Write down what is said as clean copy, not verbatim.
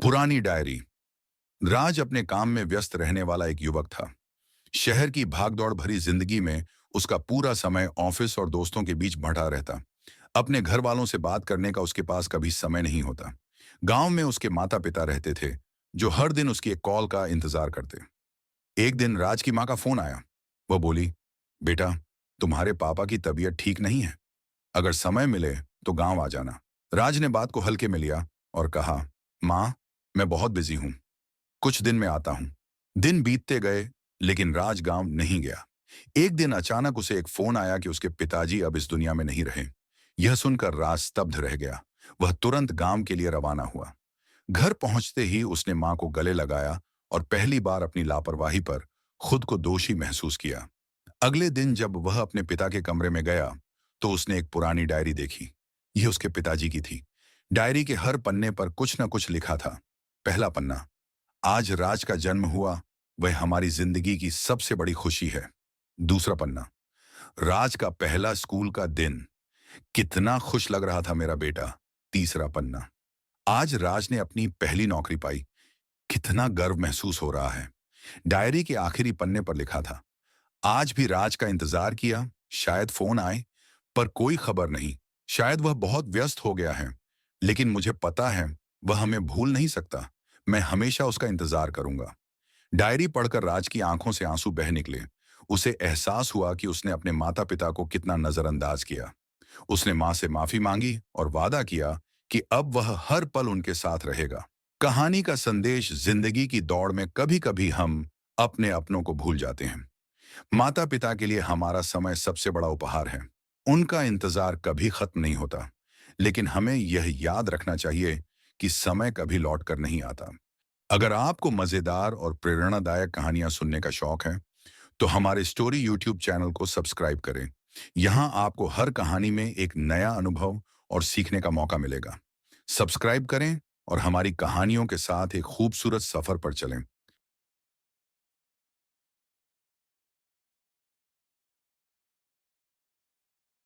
पुरानी डायरी। राज अपने काम में व्यस्त रहने वाला एक युवक था। शहर की भागदौड़ भरी जिंदगी में उसका पूरा समय ऑफिस और दोस्तों के बीच बढ़ा रहता। अपने घर वालों से बात करने का उसके पास कभी समय नहीं होता। गांव में उसके माता पिता रहते थे, जो हर दिन उसकी एक कॉल का इंतजार करते। एक दिन राज की माँ का फोन आया। वो बोली, बेटा, तुम्हारे पापा की तबीयत ठीक नहीं है। अगर समय मिले तो गांव आ जाना। राज ने बात को हल्के में लिया और कहा, माँ, मैं बहुत बिजी हूँ, कुछ दिन में आता हूं। दिन बीतते गए, लेकिन राज गांव नहीं गया। एक दिन अचानक उसे एक फोन आया कि उसके पिताजी अब इस दुनिया में नहीं रहे। यह सुनकर राज स्तब्ध रह गया। वह तुरंत गांव के लिए रवाना हुआ। घर पहुंचते ही उसने मां को गले लगाया और पहली बार अपनी लापरवाही पर खुद को दोषी महसूस किया। अगले दिन जब वह अपने पिता के कमरे में गया, तो उसने एक पुरानी डायरी देखी। यह उसके पिताजी की थी। डायरी के हर पन्ने पर कुछ न कुछ लिखा था। पहला पन्ना, आज राज का जन्म हुआ, वह हमारी जिंदगी की सबसे बड़ी खुशी है। दूसरा पन्ना, राज का पहला स्कूल का दिन, कितना खुश लग रहा था मेरा बेटा। तीसरा पन्ना, आज राज ने अपनी पहली नौकरी पाई, कितना गर्व महसूस हो रहा है। डायरी के आखिरी पन्ने पर लिखा था, आज भी राज का इंतजार किया, शायद फोन आए, पर कोई खबर नहीं। शायद वह बहुत व्यस्त हो गया है, लेकिन मुझे पता है वह हमें भूल नहीं सकता। मैं हमेशा उसका इंतजार करूंगा। डायरी पढ़कर राज की आंखों से आंसू बह निकले। उसे एहसास हुआ कि उसने अपने माता पिता को कितना नजरअंदाज किया। उसने मां से माफी मांगी और वादा किया कि अब वह हर पल उनके साथ रहेगा। कहानी का संदेश, जिंदगी की दौड़ में कभी कभी हम अपने अपनों को भूल जाते हैं। माता पिता के लिए हमारा समय सबसे बड़ा उपहार है। उनका इंतजार कभी खत्म नहीं होता, लेकिन हमें यह याद रखना चाहिए कि समय कभी लौट कर नहीं आता। अगर आपको मजेदार और प्रेरणादायक कहानियां सुनने का शौक है, तो हमारे स्टोरी यूट्यूब चैनल को सब्सक्राइब करें। यहां आपको हर कहानी में एक नया अनुभव और सीखने का मौका मिलेगा। सब्सक्राइब करें और हमारी कहानियों के साथ एक खूबसूरत सफर पर चलें।